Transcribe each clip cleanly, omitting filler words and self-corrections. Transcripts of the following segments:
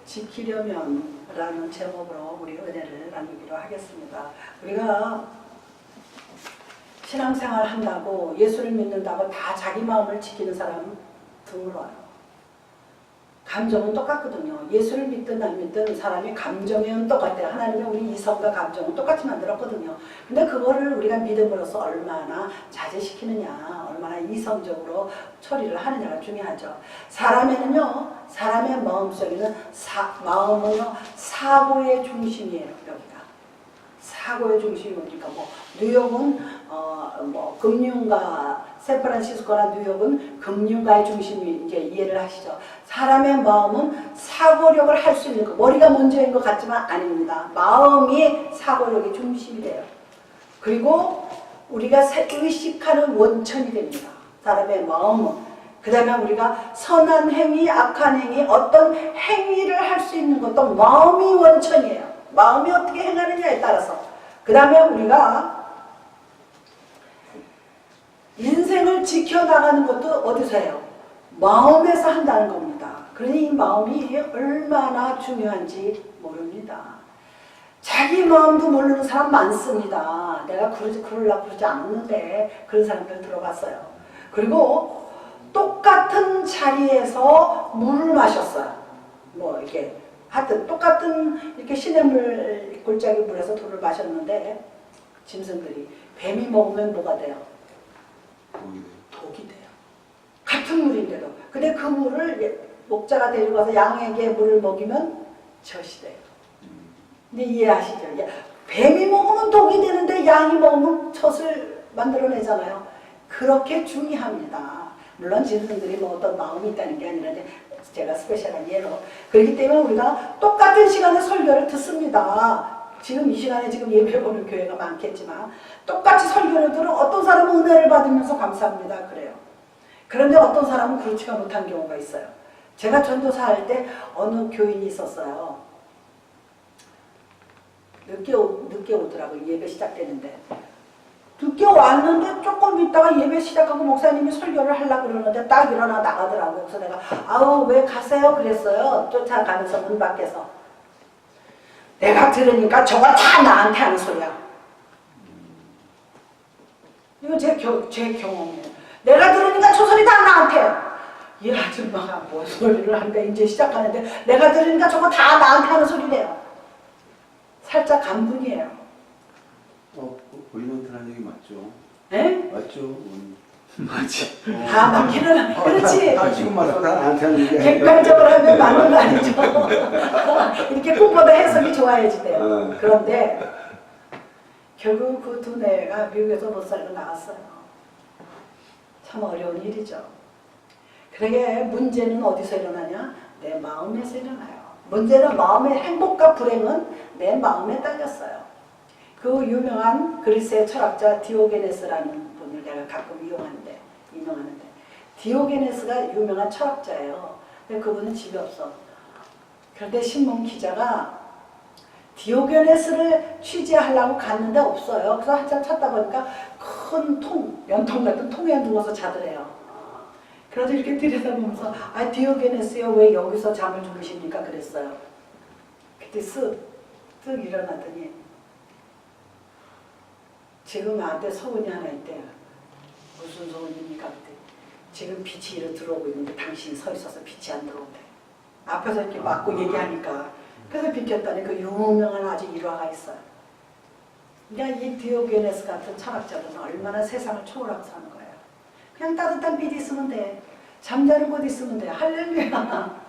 지키려면 라는 제목으로 우리 은혜를 나누기로 하겠습니다. 우리가 신앙생활 한다고 예수를 믿는다고 다 자기 마음을 지키는 사람 드물어요. 감정은 똑같거든요. 예수를 믿든 안 믿든 사람이 감정은 똑같아요. 하나님이 우리 이성과 감정은 똑같이 만들었거든요. 근데 그거를 우리가 믿음으로써 얼마나 자제시키느냐, 얼마나 이성적으로 처리를 하느냐가 중요하죠. 사람에는요, 사람의 마음속에는 마음은요, 사고의 중심이에요. 여기가 사고의 중심이 뭡니까? 뭐 뉴욕은 금융가, 샌프란시스코나 뉴욕은 금융가의 중심이 이제 이해를 하시죠. 사람의 마음은 사고력을 할 수 있는 거, 머리가 먼저인 것 같지만 아닙니다. 마음이 사고력의 중심이 돼요. 그리고 우리가 의식하는 원천이 됩니다. 사람의 마음은. 그 다음에 우리가 선한 행위, 악한 행위, 어떤 행위를 할 수 있는 것도 마음이 원천이에요. 마음이 어떻게 행하느냐에 따라서. 그 다음에 우리가 인생을 지켜나가는 것도 어디서 해요? 마음에서 한다는 겁니다. 그러니 이 마음이 얼마나 중요한지 모릅니다. 자기 마음도 모르는 사람 많습니다. 내가 그러려고 그러지 않았는데 그런 사람들 들어봤어요. 그리고 똑같은 자리에서 물을 마셨어요. 뭐 이렇게 하여튼 똑같은 이렇게 시냇물 골짜기 물에서 돌을 마셨는데 짐승들이 뱀이 먹으면 뭐가 돼요? 독이 돼요. 같은 물인데도. 근데 그 물을 목자가 데리고 와서 양에게 물을 먹이면 젖이 돼요. 근데 이해하시죠? 뱀이 먹으면 독이 되는데 양이 먹으면 젖을 만들어내잖아요. 그렇게 중요합니다. 물론 짐승들이 뭐 어떤 마음이 있다는 게 아니라 제가 스페셜한 예로. 그렇기 때문에 우리가 똑같은 시간에 설교를 듣습니다. 지금 이 시간에 지금 예배 보는 교회가 많겠지만 똑같이 설교를 들어 어떤 사람은 은혜를 받으면서 감사합니다. 그래요. 그런데 어떤 사람은 그렇지가 못한 경우가 있어요. 제가 전도사 할 때 어느 교인이 있었어요. 늦게 오더라고요. 예배 시작되는데. 늦게 왔는데 조금 있다가 예배 시작하고 목사님이 설교를 하려고 그러는데 딱 일어나 나가더라고요. 그래서 내가 아우 왜 가세요? 그랬어요. 쫓아가면서 문 밖에서. 내가 들으니까 저거 다 나한테 하는 소리야. 이거 제 경험이에요. 내가 들으니까 저 소리 다 나한테. 이 아줌마가 뭔 소리를 하는데 이제 시작하는데 내가 들으니까 저거 다 나한테 하는 소리래요. 살짝 감동이에요. 본인한테 하는 얘기 맞죠? 에? 맞죠? 맞지. 다 맞기는 그렇지. 지금 말하는 나한테 하는 얘기 객관적으로 하면 맞는 거 아니죠. 이렇게 꿈보다 해석이 좋아야지 돼요. 그런데 결국 그 두뇌가 미국에서 못 살고 나왔어요. 참 어려운 일이죠. 그러게 문제는 어디서 일어나냐? 내 마음에서 일어나요. 문제는 마음의 행복과 불행은 내 마음에 딸렸어요. 그 유명한 그리스의 철학자 디오게네스라는 분을 내가 가끔 인용하는데 디오게네스가 유명한 철학자예요. 근데 그분은 집이 없어. 그런데 신문 기자가 디오게네스를 취재하려고 갔는데 없어요. 그래서 한참 찾다 보니까 큰 연통 같은 통에 누워서 자더래요. 그래서 이렇게 들여다보면서 디오게네스요 왜 여기서 잠을 주무십니까? 그랬어요. 그때 쓱 일어나더니 지금 나한테 소원이 하나 있대요. 무슨 소원입니까? 그때 지금 빛이 이렇게 들어오고 있는데 당신이 서 있어서 빛이 안 들어온대. 앞에서 이렇게 막고 얘기하니까 그래서 비켰더니 그 유명한 아주 일화가 있어요. 그러니까 이 디오게네스 같은 철학자들은 얼마나 세상을 초월하고 사는 거예요. 그냥 따뜻한 빛 있으면 돼. 잠자는 곳 있으면 돼. 할렐루야.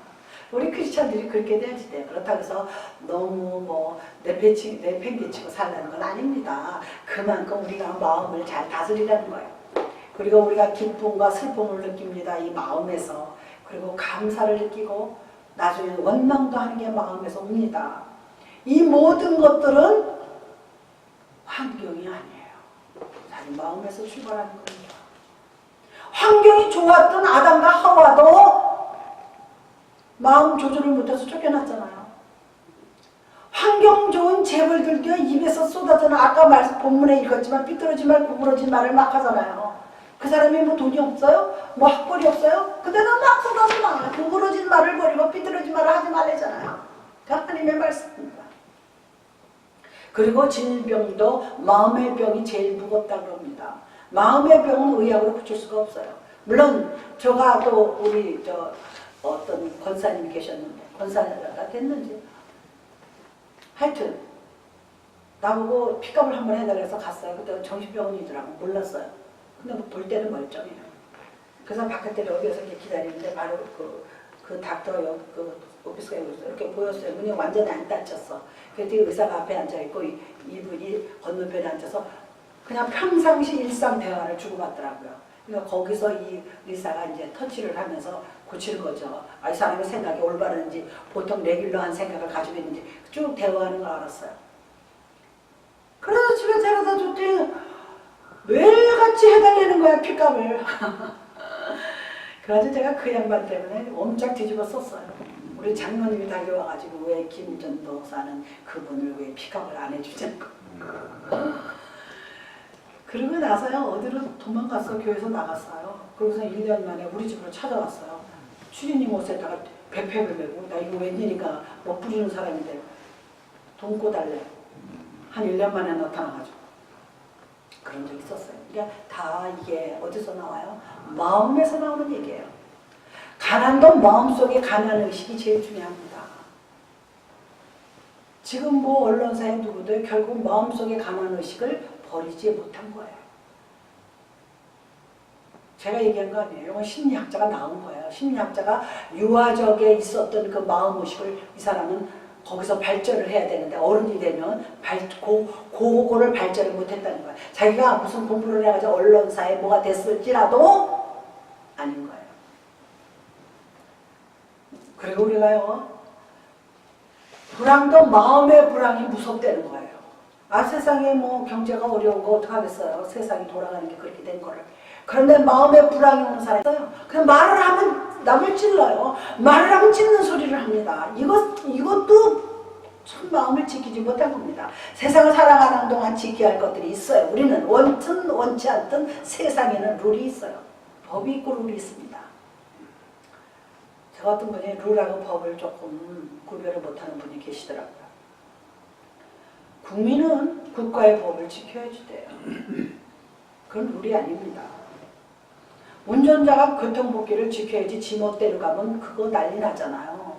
우리 크리스찬들이 그렇게 돼야지 돼. 그렇다고 해서 너무 내팽개치고 살라는 건 아닙니다. 그만큼 우리가 마음을 잘 다스리라는 거예요. 그리고 우리가 기쁨과 슬픔을 느낍니다. 이 마음에서. 그리고 감사를 느끼고 나중에 원망도 하는 게 마음에서 옵니다. 이 모든 것들은 환경이 아니에요. 자기 마음에서 출발하는 겁니다. 환경이 좋았던 아담과 하와도 마음 조절을 못해서 쫓겨났잖아요. 환경 좋은 재벌들도 입에서 쏟아져는 아까 본문에 읽었지만 삐뚤어진 말 구부러진 말을 막 하잖아요. 그 사람이 뭐 돈이 없어요? 뭐 학벌이 없어요? 그때는 막 쏟아져 나와요. 구부러진 말을 버리고 삐뚤어진 말을 하지 말래잖아요. 수가 있습니다. 그리고 질병도 마음의 병이 제일 무겁다고 합니다. 마음의 병은 의학으로 고칠 수가 없어요. 물론 제가 또 우리 어떤 권사님이 계셨는데 권사가 됐는지 하여튼 나보고 픽업을 한번 해달라 해서 갔어요. 그때 정신병원이더라고. 몰랐어요. 근데 볼 때는 멀쩡해요. 그래서 바깥에 여기서 이렇게 기다리는데 바로 그 닥터 그 오피스가 이렇게 보였어요. 문이 완전히 안 닫혔어. 그랬더니 의사가 앞에 앉아있고 이분이 건너편에 앉아서 그냥 평상시 일상 대화를 주고받더라고요. 그러니까 거기서 이 의사가 이제 터치를 하면서 고치는 거죠. 이 사람의 생각이 올바른지 보통 레귤러한 생각을 가지고 있는지 쭉 대화하는 걸 알았어요. 그래서 집에 데려다 줬더니 매일같이 해달라는 거야, 핏값을. 그래서 제가 그 양반 때문에 엄청 뒤집어 썼어요. 우리 장로님이 달려와가지고 왜 김전도사는 그분을 왜 픽업을 안 해주냐고. 그러고 나서요 어디로 도망갔어. 교회에서 나갔어요. 그러고서 1년 만에 우리 집으로 찾아왔어요. 추리님 옷에다가 배팩을 메고 나 이거 웬일인가 못 부르는 사람인데 돈 꿔달래. 한 1년 만에 나타나가지고 그런 적 있었어요. 그러니까 다 이게 어디서 나와요? 마음에서 나오는 얘기예요. 가난도 마음속에 가난 의식이 제일 중요합니다. 지금 뭐 언론사에 누구도 결국 마음속에 가난 의식을 버리지 못한 거예요. 제가 얘기한 거 아니에요. 이건 심리학자가 나온 거예요. 심리학자가 유아적에 있었던 그 마음의식을 이 사람은 거기서 발전을 해야 되는데 어른이 되면 그거를 발전을 못했다는 거예요. 자기가 무슨 공부를 해가지고 언론사에 뭐가 됐을지라도 아닌 거예요. 그리고 우리가요 불황도 마음의 불황이 무섭다는 거예요. 세상에 뭐 경제가 어려우고 어떡하겠어요. 세상이 돌아가는 게 그렇게 된 거를. 그런데 마음에 불황이 오는 사람이 있어요. 그냥 말을 하면 남을 찔러요. 말을 하면 찢는 소리를 합니다. 이것도 참 마음을 지키지 못한 겁니다. 세상을 살아가는 동안 지켜야 할 것들이 있어요. 우리는 원든 원치 않든 세상에는 룰이 있어요. 법이 있고 룰이 있습니다. 저 같은 분이 룰하고 법을 조금 구별을 못하는 분이 계시더라고요. 국민은 국가의 법을 지켜야지 돼요. 그건 룰이 아닙니다. 운전자가 교통법규를 지켜야지 지멋대로 가면 그거 난리 나잖아요.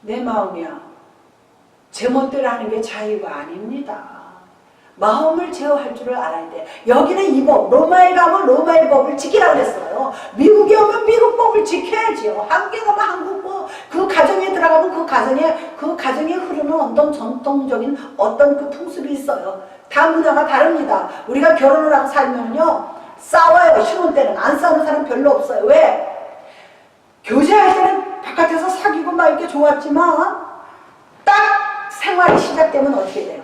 내 마음이야. 제멋대로 하는 게 자유가 아닙니다. 마음을 제어할 줄을 알아야 돼. 여기는 이 법, 로마에 가면 로마의 법을 지키라고 그랬어요. 미국에 오면 미국 법을 지켜야지요. 한국에 가면 한국 법, 그 가정에 들어가면 그 가정에 흐르는 어떤 전통적인 어떤 그 풍습이 있어요. 다 문화가 다릅니다. 우리가 결혼을 하고 살면요 싸워요. 신혼 때는 안 싸우는 사람 별로 없어요. 왜? 교제할 때는 바깥에서 사귀고 막 이렇게 좋았지만 딱 생활이 시작되면 어떻게 돼요?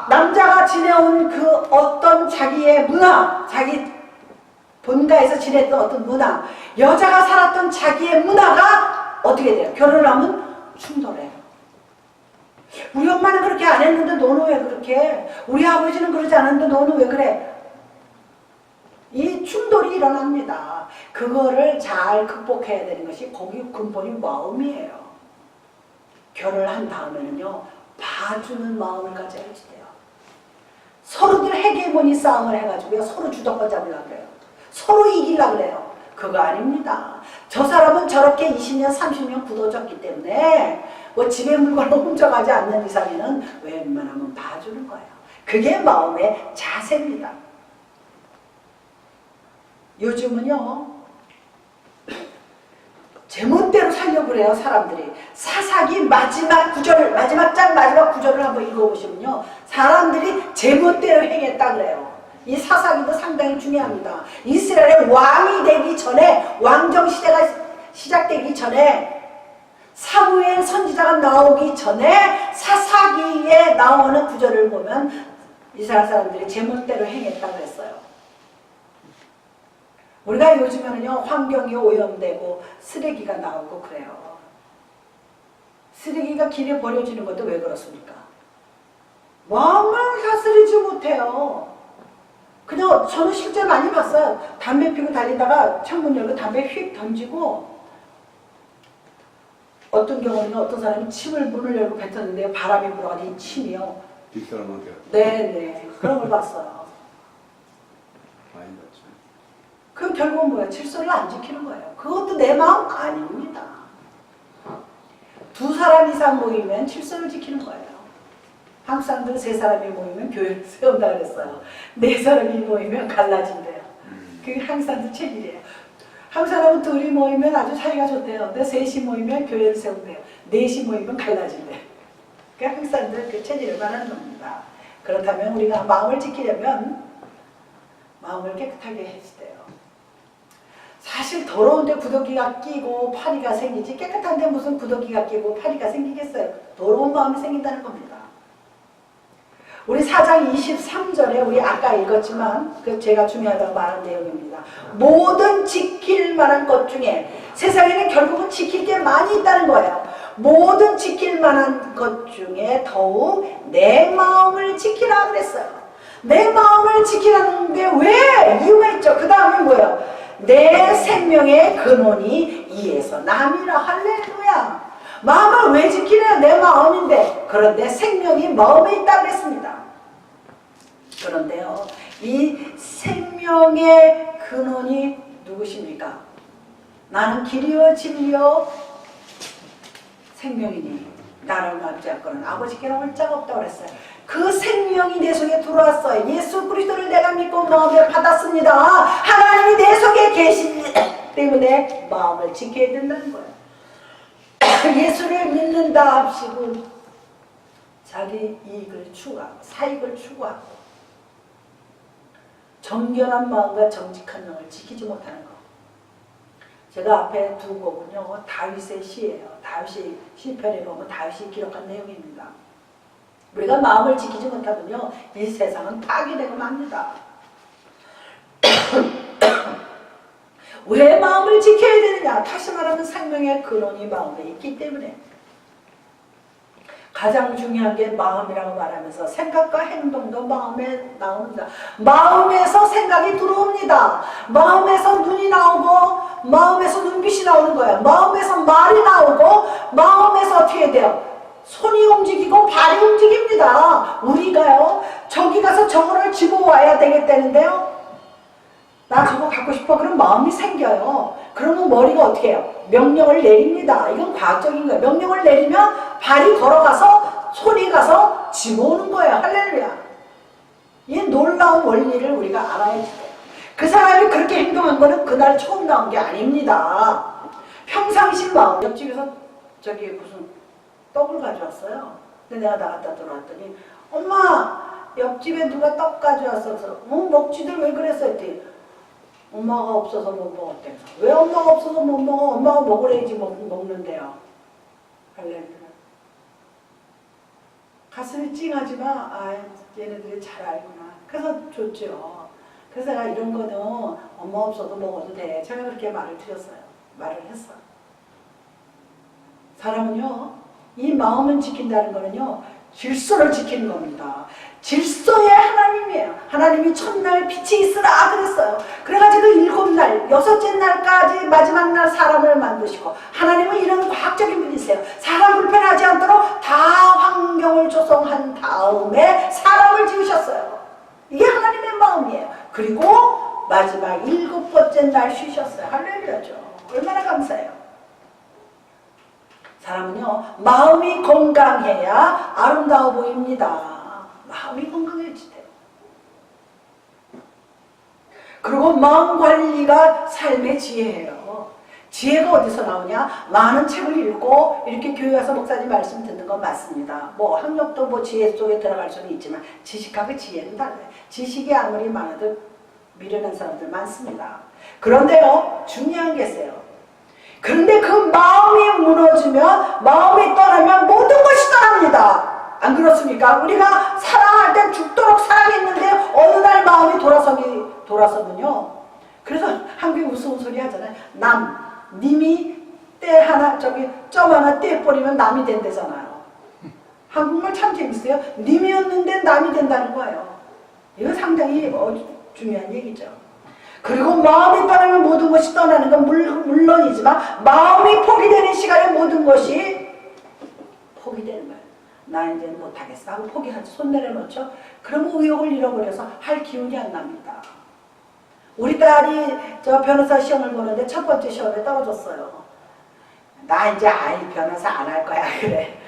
남자가 지내온 그 어떤 자기의 문화, 자기 본가에서 지냈던 어떤 문화, 여자가 살았던 자기의 문화가 어떻게 돼요? 결혼을 하면 충돌해요. 우리 엄마는 그렇게 안 했는데 너는 왜 그렇게 해? 우리 아버지는 그러지 않았는데 너는 왜 그래? 이 충돌이 일어납니다. 그거를 잘 극복해야 되는 것이 거기 근본이 마음이에요. 결혼을 한 다음에는요 봐주는 마음을 가져야지 돼요. 서로들 헤게모니 싸움을 해가지고요 서로 주도권 잡으려고 그래요. 서로 이기려고 그래요. 그거 아닙니다. 저 사람은 저렇게 20년 30년 굳어졌기 때문에 뭐 집에 물건을 훔쳐가지 않는 이상에는 웬만하면 봐주는 거예요. 그게 마음의 자세입니다. 요즘은요 제멋대로 살려고 그래요. 사람들이 사사기 마지막 구절을 한번 읽어보시면요 사람들이 제멋대로 행했다 그래요. 이 사사기도 상당히 중요합니다. 이스라엘의 왕이 되기 전에 왕정 시대가 시작되기 전에 사무엘 선지자가 나오기 전에 사사기에 나오는 구절을 보면 이스라엘 사람들이 제멋대로 행했다 그랬어요. 우리가 요즘에는요 환경이 오염되고 쓰레기가 나오고 그래요. 쓰레기가 길에 버려지는 것도 왜 그렇습니까? 왕을 다스리지 못해요. 그냥 저는 실제 많이 봤어요. 담배 피고 달리다가 창문 열고 담배 휙 던지고 어떤 경우는 어떤 사람이 침을 문을 열고 뱉었는데 바람이 불어가지고 이 침이요. 뒷사람한테 네네. 그런 걸 봤어요. 많이 봤죠. 그 결국은 뭐야? 질서를 안 지키는 거예요. 그것도 내 마음 아닙니다. 두 사람 이상 모이면 질서를 지키는 거예요. 한국 사람들 세 사람이 모이면 교회를 세운다 그랬어요. 네 사람이 모이면 갈라진대요. 그게 한국 사람들 체질이에요. 한국 사람은 둘이 모이면 아주 사이가 좋대요. 근데 셋이 모이면 교회를 세운대요. 넷이 모이면 갈라진대요. 그 한국 사람들은 그 체질을 말하는 겁니다. 그렇다면 우리가 마음을 지키려면 마음을 깨끗하게 해야 돼요. 사실 더러운데 구더기가 끼고 파리가 생기지 깨끗한데 무슨 구더기가 끼고 파리가 생기겠어요. 더러운 마음이 생긴다는 겁니다. 우리 4장 23절에 우리 아까 읽었지만 그 제가 중요하다고 말한 내용입니다. 모든 지킬 만한 것 중에 세상에는 결국은 지킬 게 많이 있다는 거예요. 모든 지킬 만한 것 중에 더욱 내 마음을 지키라 그랬어요. 내 마음을 지키라는 게 왜 이유가 있죠. 그 다음에 뭐예요? 내 생명의 근원이 이에서 남이라. 할렐루야. 마음을 왜 지키래요? 내 마음인데. 그런데 생명이 마음에 있다 그랬습니다. 그런데요, 이 생명의 근원이 누구십니까? 나는 길이요 진리요 생명이니 나를 닮지 않고는 아버지께로 올 자가 없다고 그랬어요. 그 생명이 내 속에 들어왔어요. 예수 그리스도를 내가 믿고 마음에 받았습니다. 하나님이 내 속에 계시기 때문에 마음을 지켜야 된다는 거예요. 예수를 믿는다 합시고 자기 이익을 추구하고 사익을 추구하고 정결한 마음과 정직한 영을 지키지 못하는 것. 제가 앞에 두 곡은요 다윗의 시예요. 다윗이 시편에 보면 다윗이 기록한 내용입니다. 우리가 마음을 지키지 못하면요 이 세상은 파괴되고 맙니다. 왜 마음을 지켜야 되느냐? 다시 말하면 생명의 근원이 마음에 있기 때문에. 가장 중요한 게 마음이라고 말하면서 생각과 행동도 마음에 나옵니다. 마음에서 생각이 들어옵니다. 마음에서 눈이 나오고 마음에서 눈빛이 나오는 거예요. 마음에서 말이 나오고 마음에서 어떻게 해야 돼요? 손이 움직이고 발이 움직입니다. 우리가요 저기 가서 저거를 집어와야 되겠다는데요. 나 저거 갖고 싶어. 그럼 마음이 생겨요. 그러면 머리가 어떻게 해요? 명령을 내립니다. 이건 과학적인 거예요. 명령을 내리면 발이 걸어가서 손이 가서 집어오는 거예요. 할렐루야. 이 놀라운 원리를 우리가 알아야 돼요. 그 사람이 그렇게 행동한 거는 그날 처음 나온 게 아닙니다. 평상시 마음. 옆집에서 저기 무슨 떡을 가져왔어요. 근데 내가 나갔다 들어왔더니 엄마 옆집에 누가 떡 가져왔어. 먹지들 왜 그랬어? 했더니 엄마가 없어서 못 먹었대. 왜 엄마가 없어서 못 먹어? 엄마가 먹으래야지 먹는데요. 할렐루야. 가슴이 찡하지만 아 얘네들이 잘 알구나. 그래서 좋죠. 그래서 내가 이런 거는 엄마 없어도 먹어도 돼. 제가 그렇게 말을 드렸어요. 말을 했어. 사람은요 이 마음을 지킨다는 거는요 질서를 지키는 겁니다. 질서의 하나님이에요. 하나님이 첫날 빛이 있으라 그랬어요. 그래가지고 7날, 6째 날까지 마지막 날 사람을 만드시고 하나님은 이런 과학적인 분이세요. 사람 불편하지 않도록 다 환경을 조성한 다음에 사람을 지으셨어요. 이게 하나님의 마음이에요. 그리고 마지막 7번째 날 쉬셨어요. 할렐루야죠. 얼마나 감사해요. 사람은요 마음이 건강해야 아름다워 보입니다. 마음이 건강해지대요. 그리고 마음 관리가 삶의 지혜예요. 지혜가 어디서 나오냐? 많은 책을 읽고 이렇게 교회 가서 목사님 말씀 듣는 건 맞습니다. 뭐 학력도 뭐 지혜 속에 들어갈 수는 있지만 지식하고 지혜는 달라요. 지식이 아무리 많아도 미련한 사람들 많습니다. 그런데요 중요한 게 있어요. 그런데 그 마음이 무너지면 마음이 떠나면 모든 것이 떠납니다. 안 그렇습니까? 우리가 사랑할 땐 죽도록 사랑했는데 어느 날 마음이 돌아서면요. 그래서 한국에 무서운 소리 하잖아요. 님이 때 하나 저기 점 하나 떼버리면 남이 된대잖아요. 한국말 참 재밌어요. 님이었는데 남이 된다는 거예요. 이거 상당히 중요한 얘기죠. 그리고 마음이 떠나면 모든 것이 떠나는 건 물론이지만 마음이 포기되는 시간에 모든 하는 것이 포기되는 거예요. 나 이제 못하겠어 하고 포기하지. 손 내려놓죠. 그러면 의욕을 잃어버려서 할 기운이 안 납니다. 우리 딸이 저 변호사 시험을 보는데 첫 번째 시험에 떨어졌어요. 나 이제 아이 변호사 안 할 거야 그래.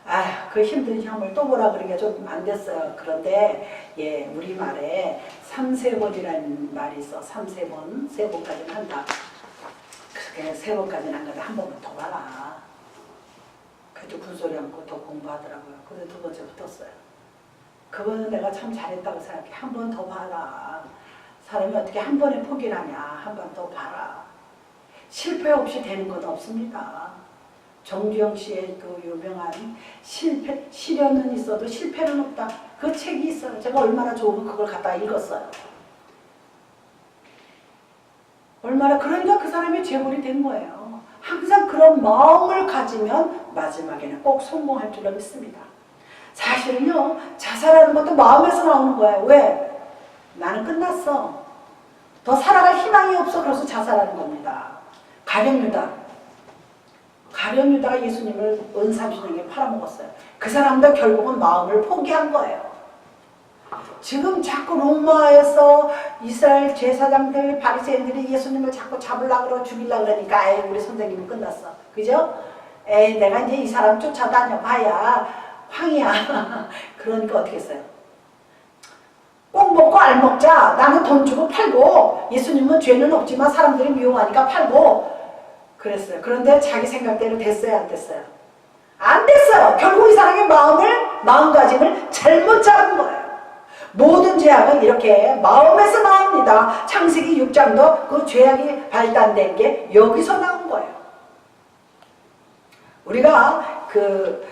아휴 그 힘든 시험을 또 보라 그러니까 좀 안 됐어요. 그런데 예 우리말에 3세번이라는 말이 있어. 3세번, 3번까지는 한다. 그렇게 3번까지는 한 건데 한 번만 더 봐라. 그래도 군소리 않고 더 공부하더라고요. 근데 두 번째 붙었어요. 그거는 내가 참 잘했다고 생각해. 한 번 더 봐라. 사람이 어떻게 한 번에 포기를 하냐. 한 번 더 봐라. 실패 없이 되는 건 없습니다. 정주영 씨의 그 유명한 시련은 있어도 실패는 없다. 그 책이 있어요. 제가 얼마나 좋으면 그걸 갖다 읽었어요. 얼마나 그러니까 그 사람이 재벌이 된 거예요. 항상 그런 마음을 가지면 마지막에는 꼭 성공할 줄로 믿습니다. 사실은요 자살하는 것도 마음에서 나오는 거예요. 왜? 나는 끝났어. 더 살아갈 희망이 없어. 그래서 자살하는 겁니다. 가룟유다가 예수님을 은삼신에게 팔아먹었어요. 그 사람도 결국은 마음을 포기한 거예요. 지금 자꾸 로마에서 이스라엘 제사장들, 바리새인들이 예수님을 자꾸 잡으려고 그러고 죽이려고 그러니까 에이 우리 선생님은 끝났어. 그죠? 에이 내가 이제 이 사람 쫓아다녀 봐야 황이야. 그러니까 어떻게 했어요? 꼭 먹고 알 먹자. 나는 돈 주고 팔고 예수님은 죄는 없지만 사람들이 미워하니까 팔고 그랬어요. 그런데 자기 생각대로 됐어요? 안 됐어요? 안 됐어요. 결국 이 사람의 마음가짐을 잘못 잡은 거예요. 모든 죄악은 이렇게 마음에서 나옵니다. 창세기 6장도 그 죄악이 발단된 게 여기서 나온 거예요. 우리가 그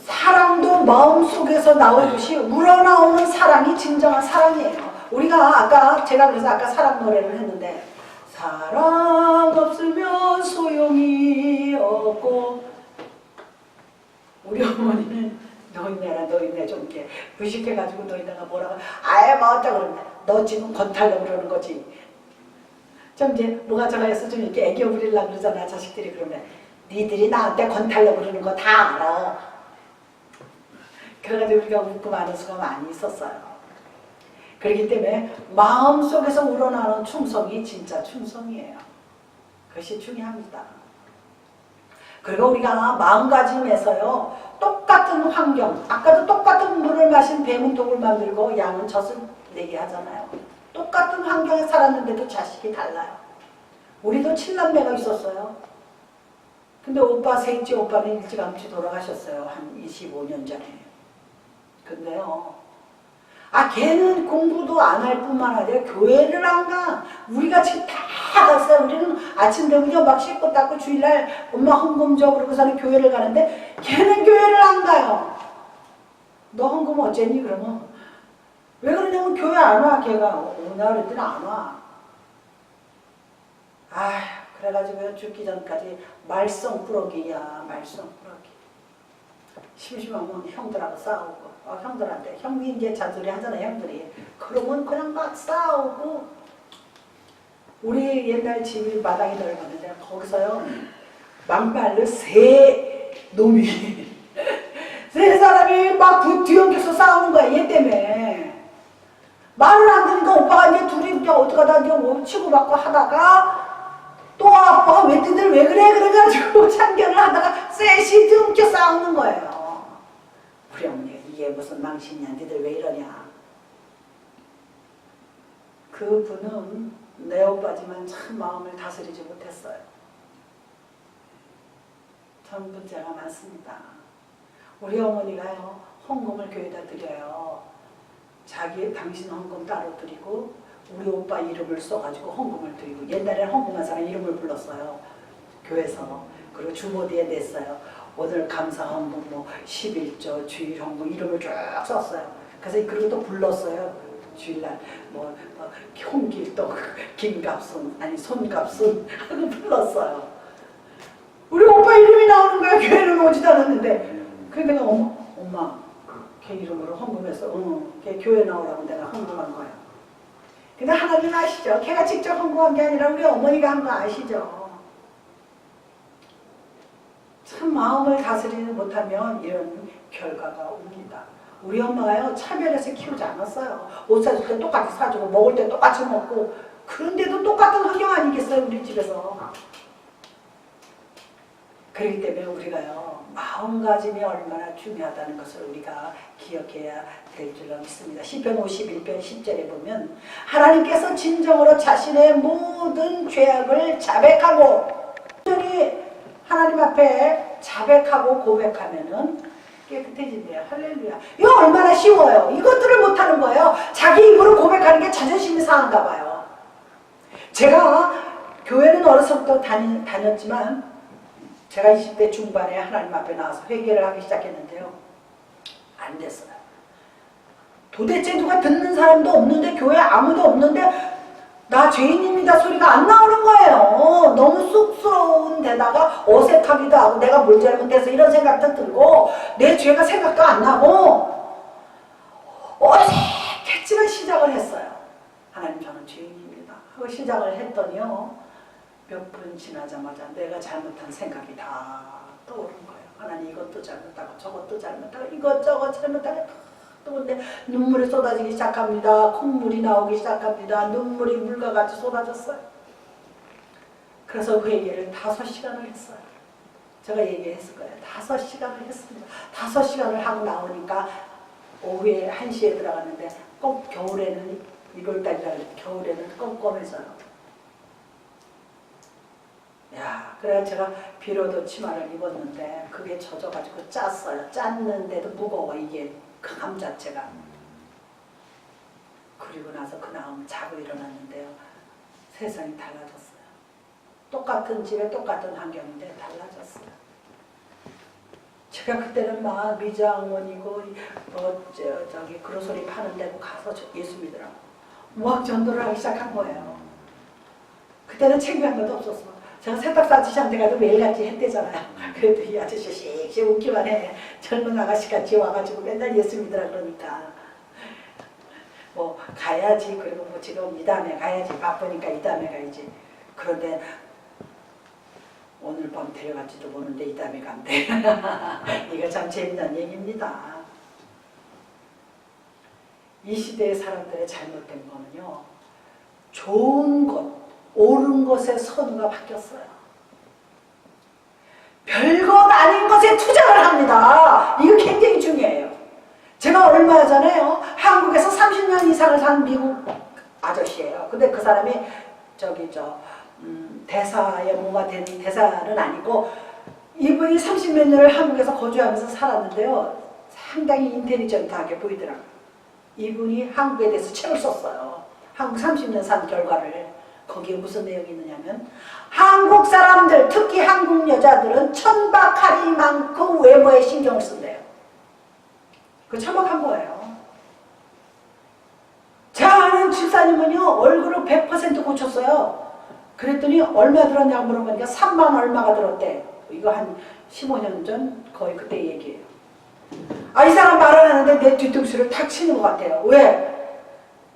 사랑도 마음속에서 나오듯이 우러나오는 사랑이 진정한 사랑이에요. 우리가 제가 아까 사랑 노래를 했는데 사랑 없으면 소용이 없고 우리 어머니는 너희네 좀 이렇게 무식해가지고 너희네가 뭐라고 아예 맞다 그러는데 너 지금 건탈려 그러는 거지. 좀 이제 뭐가 저가 해서 좀 이렇게 애교 부리려고 그러잖아 자식들이. 그러면 니들이 나한테 건탈려 그러는 거 다 알아. 그래가지고 우리가 웃고 마는 수가 많이 있었어요. 그렇기 때문에 마음속에서 우러나오는 충성이 진짜 충성이에요. 그것이 중요합니다. 그리고 우리가 마음가짐에서요 똑같은 환경, 아까도 똑같은 물을 마신 뱀은 독을 만들고 양은 젖을 내게 하잖아요. 똑같은 환경에 살았는데도 자식이 달라요. 우리도 7남매가 있었어요. 근데 셋째 오빠는 일찌감치 돌아가셨어요. 한 25년 전에. 근데요 걔는 공부도 안 할 뿐만 아니라 교회를 안 가. 우리가 지금 다 갔어요. 우리는 아침 되면 막 씻고 닦고 주일날 엄마 헌금 줘 그러고서는 교회를 가는데 걔는 교회를 안 가요. 너 헌금 어쨌니? 그러면 왜 그러냐면 교회 안 와. 걔가 오나 그랬더니 안 와. 그래가지고 죽기 전까지 말썽꾸러기야. 말썽꾸러기. 심심하면 형들하고 싸우고 형들한테 형이 이제 잔소리 하잖아요. 형들이 그러면 그냥 막 싸우고. 우리 옛날 집이 마당이 넓었는데 거기서요 막말로 세 놈이 세 사람이 막 뒤엉켜서 싸우는 거야. 얘 때문에 말을 안 들으니까 오빠가 이제 둘이 어떡하다 이제 치고받고 하다가 또 아빠가 왜 니들 왜 그래 그래가지고 참견을 하다가 셋이 뒤엉켜 싸우는 거예요. 우리 어머니가 이게 무슨 망신이야. 니들 왜 이러냐. 그 분은 내 오빠지만 참 마음을 다스리지 못했어요. 전 문제가 많습니다. 우리 어머니가요 헌금을 교회에다 드려요. 당신 헌금 따로 드리고 우리 오빠 이름을 써가지고 헌금을 드리고. 옛날에 헌금한 사람 이름을 불렀어요. 교회에서. 그리고 주보디에 냈어요. 오늘 감사 헌금 11조 주일 헌금 이름을 쭉 썼어요. 그래서 그리고 또 불렀어요. 주일날 홍길동 김갑순 손갑순 하고 불렀어요. 우리 오빠 이름이 나오는 거야. 교회를 오지도 않았는데. 그래서 내가 엄마 걔 이름으로 헌금해서 걔 교회 나오라고 내가 헌금한 거야. 근데 하나님 아시죠? 걔가 직접 헌금한 게 아니라 우리 어머니가 한 거 아시죠? 참 마음을 다스리지 못하면 이런 결과가 옵니다. 우리 엄마가요 차별해서 키우지 않았어요. 옷 사줄 때 똑같이 사주고 먹을 때 똑같이 먹고 그런데도 똑같은 환경 아니겠어요 우리 집에서. 그렇기 때문에 우리가요 마음가짐이 얼마나 중요하다는 것을 우리가 기억해야 될 줄로 믿습니다. 시편 51편 10절에 보면 하나님께서 진정으로 자신의 모든 죄악을 자백하고 하나님 앞에 자백하고 고백하면은 깨끗해진대요. 할렐루야. 이거 얼마나 쉬워요. 이것들을 못하는 거예요. 자기 입으로 고백하는 게 자존심이 상한가 봐요. 제가 교회는 어려서부터 다녔지만 제가 20대 중반에 하나님 앞에 나와서 회개를 하기 시작했는데요. 안 됐어요. 도대체 누가 듣는 사람도 없는데 교회에 아무도 없는데 나 죄인입니다 소리가 안 나오는 거예요. 너무 쑥스러운 데다가 어색하기도 하고 내가 뭘 잘못해서 이런 생각도 들고 내 죄가 생각도 안 나고 어색했지만 시작을 했어요. 하나님 저는 죄인입니다 하고 시작을 했더니요. 몇 분 지나자마자 내가 잘못한 생각이 다 떠오른 거예요. 하나님 이것도 잘못하고 저것도 잘못하고 이것저것 잘못하고 또 근데 눈물이 쏟아지기 시작합니다. 콧물이 나오기 시작합니다. 눈물이 물과 같이 쏟아졌어요. 그래서 회개를 5시간을 했어요. 제가 얘기했을 거예요. 5시간을 했습니다. 5시간을 하고 나오니까 오후에 1시에 들어갔는데 꼭 겨울에는 1월달이라 겨울에는 껌껌해져요. 야, 그래서 제가 비로도 치마를 입었는데 그게 젖어가지고 짰어요. 짰는데도 무거워 이게 그 감 자체가. 그리고 나서 그 다음 자고 일어났는데요. 세상이 달라졌어요. 똑같은 집에 똑같은 환경인데 달라졌어요. 제가 그때는 막 미장원이고 저기 그로소리 파는 데고 가서 예수 믿으라고 무학 전도를 하기 시작한 거예요. 그때는 창피한 것도 없었어. 제가 세탁소 아저씨한테 가도 매일같이 했대잖아요. 그래도 이 아저씨 씩씩 웃기만 해. 젊은 아가씨같이 와가지고 맨날 예수 믿으라 그러니까. 뭐 가야지. 그리고 뭐 지금 이 다음에 가야지. 바쁘니까 이 다음에 가야지. 그런데 오늘 밤 데려갈지도 모르는데 이 다음에 간대. 이거 참 재미난 얘기입니다. 이 시대의 사람들의 잘못된 거는요. 좋은 것, 옳은 것의 선우가 바뀌었어요. 별것 아닌 것에 투자를 합니다. 이거 굉장히 중요해요. 제가 얼마 전에요. 한국에서 30년 이상을 산 미국 아저씨예요. 근데 그 사람이 대사에 뭐가 된 대사는 아니고 이분이 30몇 년을 한국에서 거주하면서 살았는데요. 상당히 인텔리전트하게 보이더라고요. 이분이 한국에 대해서 책을 썼어요. 한국 30년 산 결과를. 거기에 무슨 내용이 있느냐면 한국 사람들 특히 한국 여자들은 천박하리만큼 외모에 신경을 쓴대요. 그 천박한 거예요. 제가 아는 집사님은요 얼굴을 100% 고쳤어요. 그랬더니 얼마 들었냐고 물어보니까 3만 얼마가 들었대. 이거 한 15년 전 거의 그때 얘기예요. 아, 이 사람 말을 하는데 내 뒤통수를 탁 치는 것 같아요. 왜?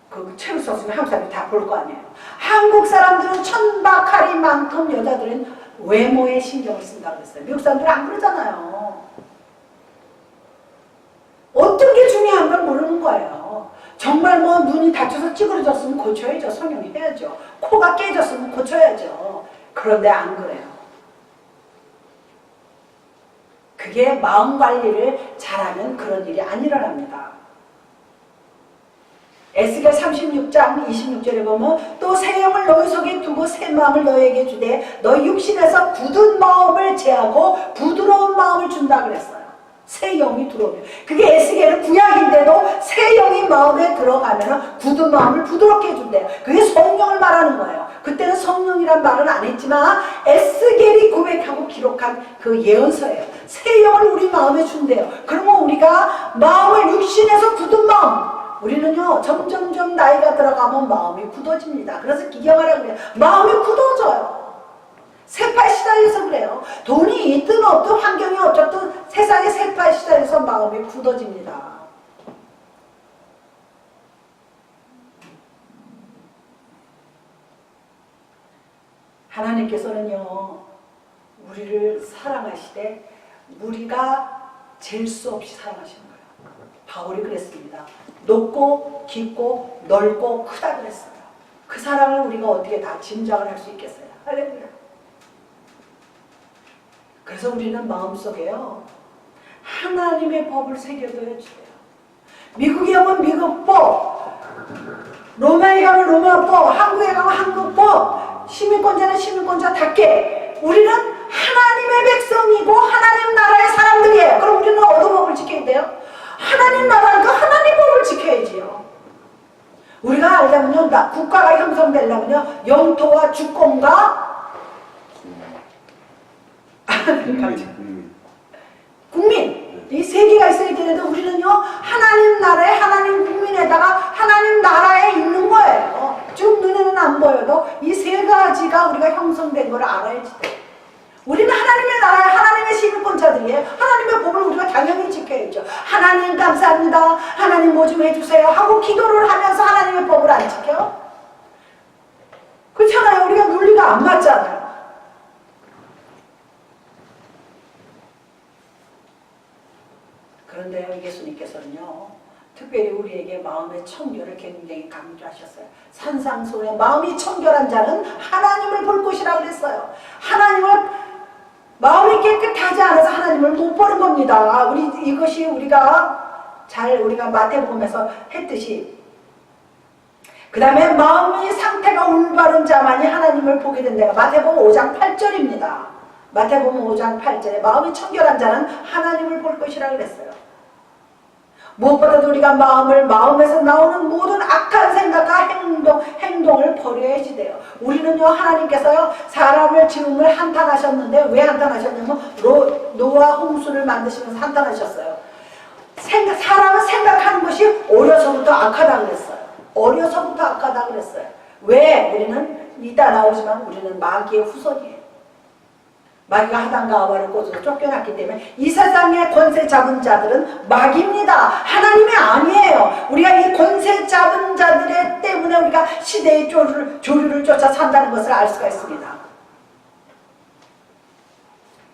그 책을 썼으면 한국 사람이 다 볼 거 아니에요. 한국 사람들은 천박하리만큼 여자들은 외모에 신경을 쓴다고 그랬어요. 미국 사람들은 안 그러잖아요. 어떤 게 중요한 걸 모르는 거예요. 정말 뭐 눈이 다쳐서 찌그러졌으면 고쳐야죠. 성형해야죠. 코가 깨졌으면 고쳐야죠. 그런데 안 그래요. 그게 마음 관리를 잘하면 그런 일이 안 일어납니다. 에스겔 36장 26절에 보면 또 새 영을 너희 속에 두고 새 마음을 너희에게 주되 너희 육신에서 굳은 마음을 제하고 부드러운 마음을 준다 그랬어요. 새 영이 들어오면 그게 에스겔은 구약인데도 새 영이 마음에 들어가면 굳은 마음을 부드럽게 해준대요. 그게 성령을 말하는 거예요. 그때는 성령이란 말은 안 했지만 에스겔이 고백하고 기록한 그 예언서예요. 새 영을 우리 마음에 준대요. 그러면 우리가 마음을 육신에서 굳은 마음 우리는요 점점점 나이가 들어가면 마음이 굳어집니다. 그래서 기경하라고 그래요. 마음이 굳어져요. 세파에 시달려서 그래요. 돈이 있든 없든 환경이 어쨌든 세상에 세파에 시달려서 마음이 굳어집니다. 하나님께서는요 우리를 사랑하시되 우리가 잴 수 없이 사랑하시는 거예요. 바울이 그랬습니다. 높고 깊고 넓고 크다 그랬어요. 그 사랑을 우리가 어떻게 다 짐작을 할 수 있겠어요? 할렐루야. 그래서 우리는 마음속에요, 하나님의 법을 새겨둬야 돼요. 미국에 가면 미국법, 로마에 가면 로마법, 한국에 가면 한국법, 시민권자는 시민권자답게 우리는 하나님의 백성이고 하나님 나라의 사람들이에요. 그럼 우리는 어떤 법을 지켜야 돼요? 하나님 나라니까 하나님 법을 지켜야지요. 우리가 알자면요, 국가가 형성되려면요, 영토와 주권과 국민, 이 세 개가 있어야 되는데 우리는요, 하나님 나라에 하나님 국민에다가 하나님 나라에 있는 거예요. 지금 눈에는 안 보여도 이 세 가지가 우리가 형성된 걸 알아야지 돼. 우리는 하나님의 나라에 하나님의 시민권자들이에요. 하나님의 법을 우리가 당연히 지켜야죠. 하나님 감사합니다, 하나님 뭐 좀 해주세요 하고 기도를 하면서 하나님의 법을 안 지켜? 그렇잖아요. 우리가 논리가 안 맞잖아요. 그런데요, 예수님께서는요, 특별히 우리에게 마음의 청결을 굉장히 강조하셨어요. 산상수훈에 마음이 청결한 자는 하나님을 볼 것이라고 그랬어요. 하나님을, 마음이 깨끗하지 않아서 하나님을 못 보는 겁니다. 이것이 우리가 마태복음에서 했듯이, 그 다음에 마음의 상태가 올바른 자만이 하나님을 보게 된다. 마태복음 5장 8절입니다. 마태복음 5장 8절에 마음이 청결한 자는 하나님을 볼 것이라고 그랬어요. 무엇보다도 우리가 마음에서 나오는 모든 악한 생각과 행동을 버려야지 돼요. 우리는요, 하나님께서요, 사람을 지음을 한탄하셨는데, 왜 한탄하셨냐면, 노아 홍수를 만드시면서 한탄하셨어요. 사람은 생각하는 것이 어려서부터 악하다 그랬어요. 어려서부터 악하다 그랬어요. 왜? 우리는 이따 나오지만 우리는 마귀의 후손이에요. 마귀가 하단과 하와를 꽂아서 쫓겨났기 때문에 이 세상의 권세 잡은 자들은 마귀입니다. 하나님이 아니에요. 우리가 이 권세 잡은 자들 때문에 우리가 시대의 조류를 쫓아 산다는 것을 알 수가 있습니다.